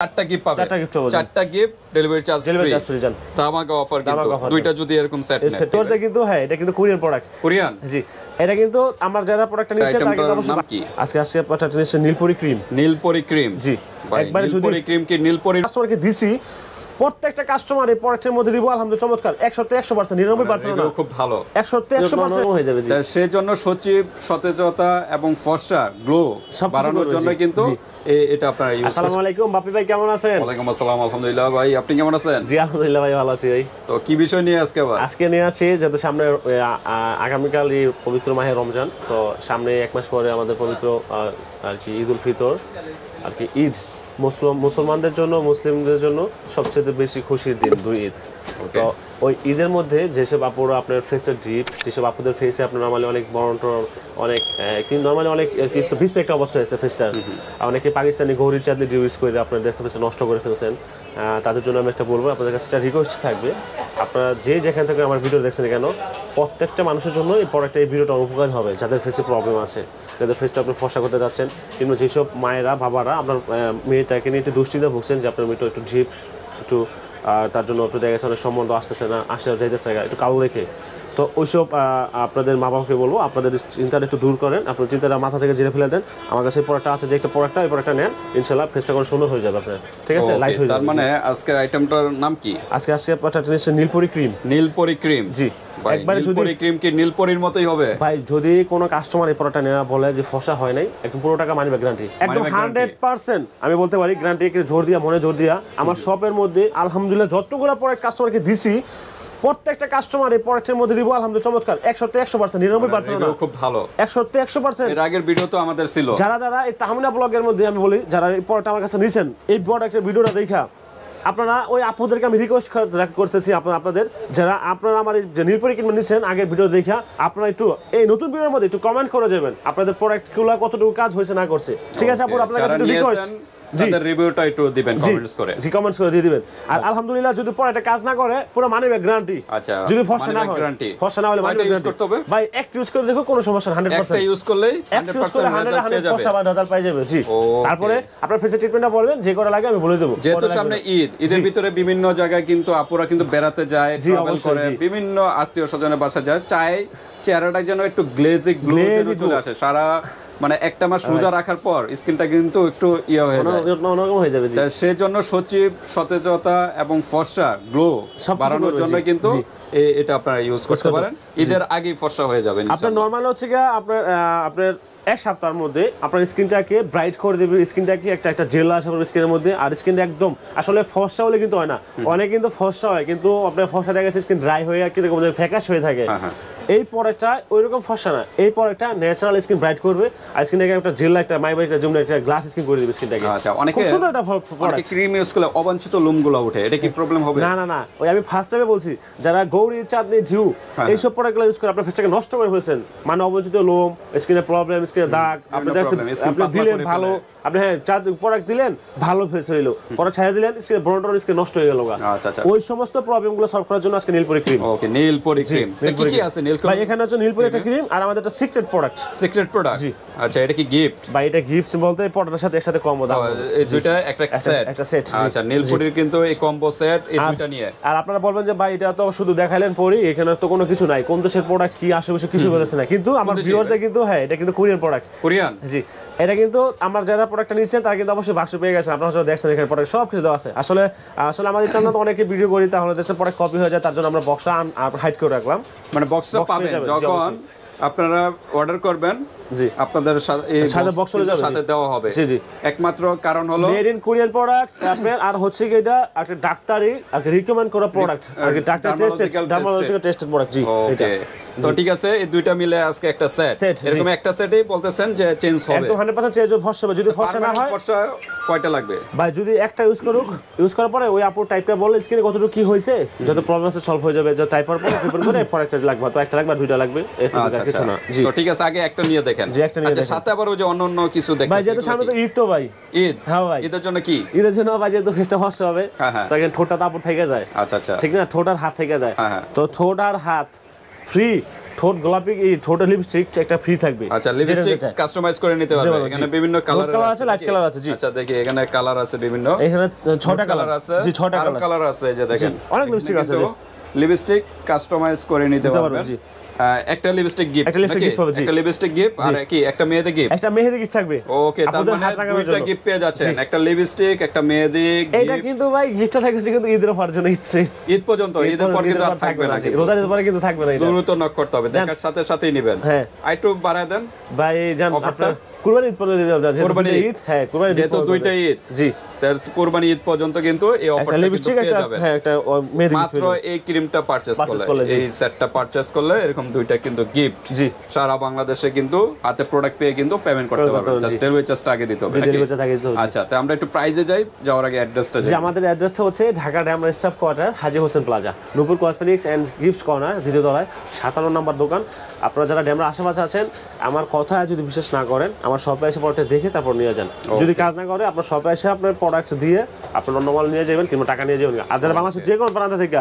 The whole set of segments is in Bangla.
চারটা গিফট পাবে, চারটা গিফট ডেলিভারি চার্জ ফ্রি ধামাকা অফার কিন্তু দুইটা যদি এরকম সেট নেন সেটটা কিন্তু হ্যাঁ এটা কিন্তু কোরিয়ান প্রোডাক্ট কোরিয়ান জি এটা কিন্তু আমরা যারা প্রোডাক্টটা নিচ্ছি তারা কিন্তু অবশ্যই আজকে প্রোডাক্টটা নিচ্ছে নীলপরি ক্রিম জি একবারে নীলপরি ক্রিম কি নীলপরি কাস্টমারকে দিছি প্রত্যেকটা কাস্টমার এই প্রোডাক্টের মধ্যে দিব আলহামদুলিল্লাহ চমৎকার 100% 99% না খুব ভালো 100% হয়ে যাবে জি সেজন্য সচিব সতেজতা এবং ফর্সা গ্লো বাড়ানোর জন্য কিন্তু এটা আপনারা ইউজ করুন। আসসালামু আলাইকুম বাপি ভাই কেমন আছেন? ওয়ালাইকুম আসসালাম আলহামদুলিল্লাহ ভাই আপনি কেমন আছেন? জি আলহামদুলিল্লাহ ভাই ভালো আছি ভাই। তো কি বিষয় নিয়ে আজকে নিয়ে আছি যেহেতু সামনে আগামীকাল এই পবিত্র মাহে রমজান, তো সামনে এক মাস পরে আমাদের পবিত্র আর কি ঈদ উল ফিতর আর কি ঈদ মুসলমানদের জন্য মুসলিমদের জন্য সবচেয়ে বেশি খুশির দিন দুই ঈদ। তো ওই ঈদের মধ্যে যেসব আপুরা আপনার ফেসের ডিপ যেসব আপুদের ফেসে আপনার নর্মালি অনেক বড় অনেক কিন্তু নর্মালি অনেক কিছু ভিজতে একটা অবস্থা হয়েছে ফেসটা, অনেকে পাকিস্তানি গৌরী চাঁদনি ইউজ করে আপনার দেশটা ফেসটা নষ্ট করে ফেলছেন, তাদের জন্য আমি একটা বলবো আপনাদের কাছে একটা রিকোয়েস্ট থাকবে আপনারা যেখান থেকে আমার ভিডিও দেখছেন কেন প্রত্যেকটা মানুষের জন্য এই প্রোডাক্টটা এই ভিডিওটা উপকার হবে যাদের ফেসে প্রবলেম আছে, যাদের ফেসটা আপনি ফর্সা করতে যাচ্ছেন কিংবা যেসব মায়েরা বাবারা আপনার মেয়েটাকে নিয়ে একটু দুশ্চিন্তা ভুগছেন যে আপনার মেয়েটা একটু ঝিপ একটু তার জন্য আপনি দেখা গেছে অনেক সম্বন্ধ আসতেছে না আসে যাইতেছে একটু কালো রেখে, তো ওইসব আপনাদের মা বাবাকে বলবো আপনাদের চিন্তাটা একটু দূর করেন, আপনার চিন্তাটা মাথা থেকে জেনে ফেলে দেন। আমার কাছে প্রোডাক্টটা আছে যে একটা প্রোডাক্টটা এই প্রোডাক্টটা নেন ইনশাআল্লাহ ফেসটা কোনো সুন্দর হয়ে যাবে আপনার, ঠিক আছে লাইট হয়ে যাবে। তার মানে আজকের আইটেমটার নাম কি? আজকে প্রোডাক্টটা নিচ্ছে নীলপরি ক্রিম জি একবারে নীলপরি ক্রিম কি নীলপরির মতোই হবে ভাই? যদি কোনো কাস্টমার এই প্রোডাক্টটা নেওয়া বলে যে ফসা হয় নাই একদম পুরো টাকা মানি ব্যাক গ্যারান্টি একদম 100% আমি বলতে পারি গ্যারান্টি জোর দিয়া মনে জোর দিয়া আমার শপের মধ্যে আলহামদুলিল্লাহ যতগুলো প্রোডাক্ট কাস্টমারকে দিছি প্রত্যেকটা কাস্টমার এই প্রোডাক্টের মধ্যে দিব আলহামদুলিল্লাহ চমৎকার 100% 99% না খুব ভালো 100% এর আগের ভিডিও তো আমাদের ছিল যারা এই তাহমিনা ব্লগের মধ্যে আমি বলি যারা এই প্রোডাক্ট আমার কাছে নিছেন এই প্রোডাক্টের ভিডিওটা দেখা আপনারা ওই আপুদেরকে আমি রিকোয়েস্ট করতেছি আপনাদের যারা আপনারা আমার যে নীলপরি ক্রিম নিছেন আগের ভিডিও দেখা আপনারা একটু এই নতুন ভিডিওর মধ্যে একটু কমেন্ট করে যাবেন আপনাদের প্রোডাক্টগুলো কতটুকু কাজ হয়েছে না করছে, ঠিক আছে আপু আপনার কাছে একটু রিকোয়েস্ট তাদের রিভিউটা একটু দিবেন কমেন্টস করে জি কমেন্টস করে দিয়ে দিবেন। আর আলহামদুলিল্লাহ যদি পরে কাজ না করে পুরো মানি ব্যাক গ্যারান্টি। আচ্ছা যদি ফসা না হয় ফসা না হলে মানি ব্যাক করতে হবে ভাই একটা ইউজ করে দেখো কোনো সমস্যা 100% একটা ইউজ করলেই 100% রেজাল্ট পাই যাবে জি। তারপরে আপনার ফেসের ট্রিটমেন্টটা বলবেন যে করে লাগে আমি বলে দেব। যেহেতু সামনে ঈদের ভিতরে বিভিন্ন জায়গায় কিন্তু আপুরা কিন্তু বেড়াতে যায় ট্রাভেল করে বিভিন্ন আত্মীয় স্বজনের বাসা যায় চাই চেহারাটা যেন একটু গ্লেজি গ্লো চলে আসে সারা মানে একটা মাস রোজা রাখার পর স্কিনটা কিন্তু একটু হয়ে যাবে সেজন্য সচিব সতেজতা এবং ফর্সা গ্লো বাড়ানোর জন্য কিন্তু এটা আপনারা ইউজ করতে পারেন ঈদের আগেই ফর্সা হয়ে যাবে। আপনার নরমাল হচ্ছে কি আপনার এক সপ্তাহের মধ্যে আপনার স্কিনটাকে ব্রাইট করে দেবে, স্কিনটাকে একটা জেল আসে আপনার স্কিনের মধ্যে আর স্কিনটা একদম আসলে ফর্সা হলে কিন্তু হয় না অনেক কিন্তু ফর্সা হয় কিন্তু আপনার ফর্সা দেখা গেছে স্কিন ড্রাই হয়ে কিরকম ফ্যাকাশ হয়ে থাকে, এই প্রোডাক্টটা ওইরকম ফর্সা না এই প্রোডাক্টটা ন্যাচারাল স্কিন ব্রাইট করবে আর স্কিনটাকে একটা জেল একটা মাইবাইটা যেমন একটা গ্লাস স্কিন করে দিবে স্কিনটাকে। আচ্ছা অনেকে ক্রিম ইউজ করলে অবাঞ্ছিত লোমগুলো ওঠে এটা কি প্রবলেম হবে? না ওই আমি ফার্স্ট টাইমে বলছি যারা গৌরী চাঁদনি ঝিউ এইসব প্রোডাক্টগুলো ইউজ করে আপনার ফেসটাকে নষ্ট করে ফেলছেন মানে অবাঞ্ছিত লোম স্কিনের প্রবলেম স্কিনের দাগ আপনি দিলেন ভালো আপনি হ্যাঁ প্রোডাক্ট দিলেন ভালো ফেস হইলো পরে ছায়া দিলেন স্কিনের ব্রন স্কিন নষ্ট হয়ে গেল। আচ্ছা ওই সমস্ত প্রবলেমগুলো সলভ করার জন্য আজকে নীলপরি ক্রিম। ওকে নীলপরি ক্রিম কি কি আছে ভাই এখানে আছে নীলপরি একটা ক্রিম আর আমাদের একটা সিক্রেট প্রোডাক্ট জি। আচ্ছা এটা কি গিফট? ভাই এটা গিফট বলতে এই প্রোডাক্টের সাথে একসাথে কম্বো দাও এই দুইটা একটা সেট আচ্ছা নীলপরির কিন্তু এই কম্বো সেট এই দুইটা নিয়ে আর আপনারা বলবেন যে ভাই এটা তো শুধু দেখাইলেন পরি এখানে তো কোনো কিছু নাই কোন দেশের প্রোডাক্ট কি আশেপাশে কিছু বলতেছে না কিন্তু আমার ভিউয়ারদের কিন্তু হ্যাঁ এটা কিন্তু কোরিয়ান প্রোডাক্ট কোরিয়ান জি। এটা কিন্তু আমার যারা প্রোডাক্টটা নিচ্ছেন তারা কিন্তু অবশ্যই বাক্স পেয়ে গেছে আপনারা দেখছেন এখানে প্রোডাক্ট সব কিছু আছে আসলে আমাদের চ্যানেলে তো অনেকে ভিডিও করি তাহলে দেশের প্রোডাক্ট কপি হয়ে যায় তার জন্য আমরা বক্সটা হাইড করে রাখলাম মানে বক্সটা পাবেন যখন আপনারা অর্ডার করবেন জি আপনাদের সাথে বক্স সাথে দেওয়া হবে জি জি একমাত্র কারণ হলো মেড ইন কোরিয়ান প্রোডাক্ট আপনার আর হচ্ছে কি এটা একটা ডাক্তারি রিকমেন্ড করা প্রোডাক্ট আর কি ডাক্তার ডার্মাটোলজিক্যাল টেস্টেড প্রোডাক্ট জি ওকে তো ঠিক আছে এই দুইটা মিলে আজকে একটা সেট এরকম একটা সেটই বলতেছেন যে চেঞ্জ হবে একদম 100% চেঞ্জ হবে ফর্সা হবে যদি ফর্সা না হয় ফর্সা কয়টা লাগবে ভাই যদি একটা ইউজ করার পরে ওই আপু টাইপটা বলে স্কিনে কতটুকু কি হইছে যত প্রবলেম আছে সলভ হয়ে যাবে যত টাইপার পরে প্রিপেয়ার করে প্রোডাক্ট লাগবে তো একটা লাগবে দুইটা লাগবে এটা কিছু না জি। তো ঠিক আছে আগে একটা নিয়ে দেখেন আচ্ছা সাথে আবার ওই যে অন্য কিছু দেখেন ভাই যেহেতু সামনে তো ঈদ তো ভাই ঈদ হ্যাঁ ভাই ঈদের জন্য কি ঈদের জন্য ভাই যেহেতু ফেসটা ফর্সা হবে তাকে ঠোঁটটা তারপর থেকে যায় আচ্ছা ঠিক না ঠোঁট আর হাত থেকে যায় তো ঠোঁট আর হাত ফ্রি ঠোঁট গোলাপি এই ঠোঁটে লিপস্টিক একটা ফ্রি থাকবে। আচ্ছা, লিপস্টিক কাস্টমাইজ করে নিতে পারবে। এখানে বিভিন্ন কালার আছে, লাইট কালার আছে। জি আচ্ছা, দেখি এখানে কালার আছে বিভিন্ন, এখানে 6টা কালার আছে। জি 6টা কালার আছে, এই যে দেখেন অনেক লিপস্টিক আছে। লিপস্টিক কাস্টমাইজ করে নিতে পারবেন। একটা লিপস্টিক গিফট, একটা লিপস্টিক গিফট আর কি একটা মেহেদি গিফট, একটা মেহেদি গিফট থাকবে। ওকে, তার মানে দুইটা গিফট পেয়ে যাচ্ছেন, একটা লিপস্টিক একটা মেহেদি গিফট। এটা কিন্তু ভাই গিফটটা থাকছে কিন্তু ঈদের অফার জন্য, ঈদ পর্যন্ত, ঈদের পর কিন্তু আর থাকবে না, রোজার পরে কিন্তু থাকবে না। এটা দ্রুত নক করতে হবে, দেখার সাথে সাথেই নেবেন। হ্যাঁ, আইটু বাড়ায় দেন ভাই, জান আপনার কুরবানি ঈদ পর্যন্ত দিতে হবে। কুরবানি ঈদ, হ্যাঁ কুরবানি ঈদ, যেহেতু দুইটা ঈদ। জি, তার কুরবানি ঈদ পর্যন্ত কিন্তু এই অফারটা কিন্তু পেয়ে যাবেন। হ্যাঁ, একটা মেহেদি মাত্র এই ক্রিমটা পারচেজ করলে, এই সেটটা পারচেজ করলে এরকম দুইটা কিন্তু গিফট। জি, সারা বাংলাদেশে কিন্তু হাতে প্রোডাক্ট পেয়ে কিন্তু পেমেন্ট করতে পারবেন। জাস্ট ডেলিভারি চার্জটা আগে দিতে হবে। আচ্ছা, তো আমরা একটু প্রাইসে যাই, যাওয়ার আগে অ্যাড্রেসটা যে আমাদের অ্যাড্রেসটা হচ্ছে Dhaka diamond staff quarter, Haji Hossain plaza, Nupur cosmetics and gift corner, দ্বিতীয় তলায় 57 নম্বর দোকান। আপনারা যারা ড্যামরা আশেপাশে আছেন, আমার কথা যদি বিশ্বাস না করেন, আমার শপে এসে প্রোডাক্ট দেখে তারপর নিয়ে যান। যদি কাজ না করে, আপনার শপে এসে আপনার প্রোডাক্ট দিয়ে আপনার অন্য মাল নিয়ে যাবেন, কিংবা টাকা নিয়ে যাবেন। আর যারা বাংলাদেশের যে কোনো প্রান্ত থেকে,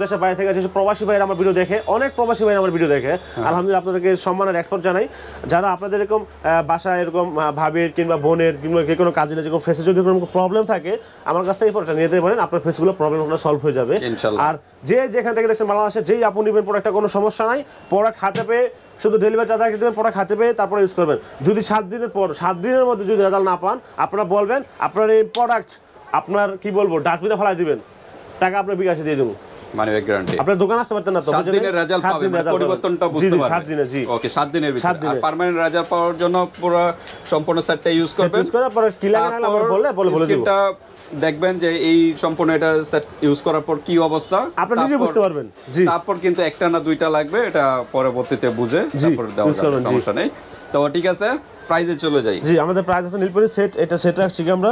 দেশের বাইরে থেকে, যেসব প্রবাসী ভাইয়ের আমার ভিডিও দেখে, অনেক প্রবাসী ভাইয়ের আমার ভিডিও দেখে, আলহামদুলিল্লাহ আপনাদেরকে সম্মানের এক্সপোর্ট জানাই। যারা আপনাদের এরকম বাসায় এরকম ভাবির কিংবা বোনের কিংবা যে কোনো কাজে যেরকম ফেসে যদি কোনো প্রবলেম থাকে, আমার কাছ থেকে এই প্রোডাক্টটা নিয়ে যেতে পারেন। আপনার ফেসগুলো প্রবলেম সলভ হয়ে যাবে। ইনশাআল্লাহ। আর যে যেখান থেকে দেখছেন বাংলাদেশে, যেই আপনি নেবেন প্রোডাক্টটা, কোনো সমস্যা নাই। প্রোডাক্ট হাতে পেয়ে শুধু ডেলিভারি চার্জ আগে দেবেন, প্রোডাক্ট হাতে পেয়ে তারপরে ইউজ করবেন। যদি 7 দিনের পর 7 দিনের মধ্যে যদি রেজাল্ট না পান, আপনারা বলবেন আপনার এই প্রোডাক্ট আপনার কি বলবো ডাস্টবিনে ফেলাই দিবেন, টাকা আপনার বিকাশে দিয়ে দেবো। মানে গ্যারান্টি। আপনার দোকান আসতে পারতেন না তো, 7 দিনের রেজাল্ট পাবেন, পরিবর্তনটা বুঝতে পারবেন। 7 দিনে, জি ওকে, 7 দিনের ভিতরে। আর পার্মানেন্ট রেজাল্ট পাওয়ার জন্য পুরো সম্পূর্ণ সেটটা ইউজ করবেন। ইউজ করে পরে কি লাগে না বলে দিব। দেখবেন যে এই সম্পূর্ণ এটা সেট ইউজ করার পর কি অবস্থা আপনি নিজে বুঝতে পারবেন। জি, তারপর কিন্তু একটা না দুইটা লাগবে, এটা পরবর্তীতে বুঝে তারপর দেওয়া যাবে, সমস্যা নেই। তো ঠিক আছে, প্রাইসে চলে যাই। জি, আমাদের প্রাইস আছে নীলপরি সেট, এটা সেট রাখছি আমরা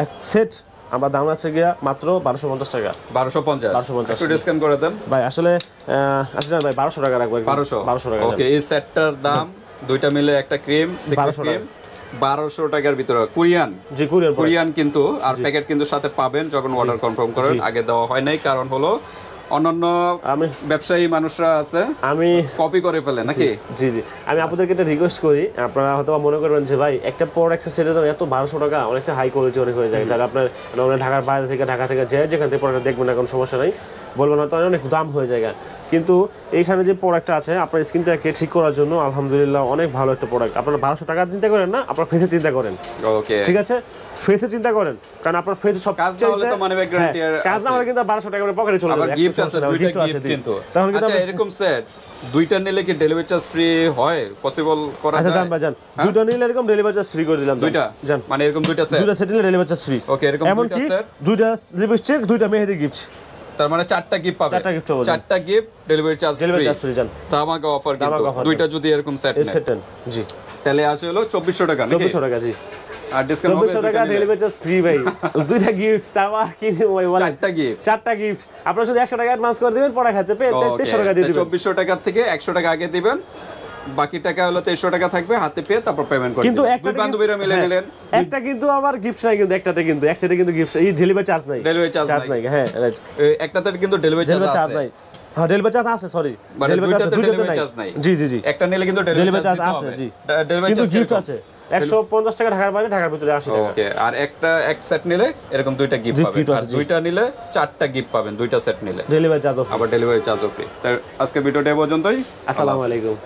এক সেট আমার দাম আছে গিয়া মাত্র 1250 টাকা। 1250 একটু ডিসকাউন্ট করে দেন ভাই। আসলে আচ্ছা ভাই 1200 টাকা রাখবো। 1200 টাকা। ওকে, এই সেটটার দাম দুইটা মিলে একটা ক্রিম, সিক্রেট ক্রিম, 1200 টাকার ভিতরে। কোরিয়ান, জি কোরিয়ান কিন্তু, আর প্যাকেট কিন্তু সাথে পাবেন যখন অর্ডার কনফার্ম করেন। আগে দেওয়া হয় নাই, কারণ হলো অন্যান্য ব্যবসায়ী মানুষরা আছে, আমি কপি করে ফেলে নাকি। জি জি, আমি আপনাদেরকে একটা রিকোয়েস্ট করি, আপনারা হয়তো মনে করবেন যে ভাই একটা প্রোডাক্ট সেটের দাম এত 1200 টাকা, অনেকটা হাই কোয়ালিটি অনেক হয়ে যায়। যারা আপনার ঢাকার বাইরে থেকে, ঢাকা থেকে যেখান থেকে প্রোডাক্ট দেখবেন না, কোনো সমস্যা নাই, বলবেন হয়তো অনেক দাম হয়ে যায়। কিন্তু এইখানে যে প্রোডাক্টটা আছে আপনার স্কিনটাকে ঠিক করার জন্য আলহামদুলিল্লাহ অনেক ভালো একটা প্রোডাক্ট। আপনারা 1200 টাকা চিন্তা করেন না, আপনার ফেসে চিন্তা করেন। ওকে, ঠিক আছে, ফেসে চিন্তা করেন, কারণ আপনার ফেসে সব কাজ না হলে তো মানি ব্যাক গ্যারান্টি আছে। কাজ না হলে কিন্তু 1200 টাকা করে পকেটে চলে যাবে। আবার গিফট আছে, দুইটা গিফট কিন্তু। আচ্ছা, এরকম সেট দুইটা নিলে কি ডেলিভারি চার্জ ফ্রি হয়? পসিবল করা যায়? আচ্ছা জান, দুটো নিলে এরকম ডেলিভারি চার্জ ফ্রি করে দিলাম। দুইটা জান, মানে এরকম দুইটা সেট নিলে ডেলিভারি চার্জ ফ্রি। ওকে, এরকম দুইটা সেট, দুইটা লিপস্টিক, দুইটা মেহেদি গিফট, তার মানে 4টা গিফট পাবে। 4টা গিফট, ডেলিভারি চার্জ ফ্রি জান। তামাক অফার কিন্তু দুইটা যদি এরকম সেট নেন, জি, তাহলে আসে হলো 2400 টাকা নাকি? 2400 টাকা, জি। আর ডিসকাউন্ট হবে 2400 টাকা, ডেলিভারি চার্জ ফ্রি ভাই। দুইটা গিফট, তারপর কি ওই বলে 4টা গিফট। আপনারা শুধু 100 টাকা অ্যাডভান্স করে দিবেন, পরে খাতে পেয়ে 2300 টাকা দিয়ে দিবেন। 2400 টাকা থেকে 100 টাকা আগে দিবেন, বাকি টাকা হলো 2300 টাকা থাকবে হাতে পেয়ে তারপর পেমেন্ট করবেন। কিন্তু দুই বান্ধবীরা মিলে নিলেন, একটা কিন্তু আবার গিফট নাই, কিন্তু একটাতে কিন্তু এক সেটে কিন্তু গিফট, এই ডেলিভারি চার্জ নাই। ডেলিভারি চার্জ নাই, হ্যাঁ রাইট। একটাতে কিন্তু ডেলিভারি চার্জ আছে। হ্যাঁ, ডেলিভারি চার্জ আছে, সরি, ডেলিভারি চার্জ নাই। জি জি জি, একটা নিলে কিন্তু ডেলিভারি চার্জ আছে, জি, ডেলিভারি চার্জ গিফট আছে 150 টাকা ঢাকার বাইরে, ঢাকার ভিতরে 80 টাকা। ওকে, আর এক সেট নিলে এরকম দুইটা গিফট পাবেন, আর দুইটা নিলে 4টা গিফট পাবেন, দুইটা সেট নিলে ডেলিভারি চার্জ, আবার ডেলিভারি চার্জও ফ্রি। তাই আজকে ভিডিওটা এই পর্যন্তই। আসসালামু আলাইকুম।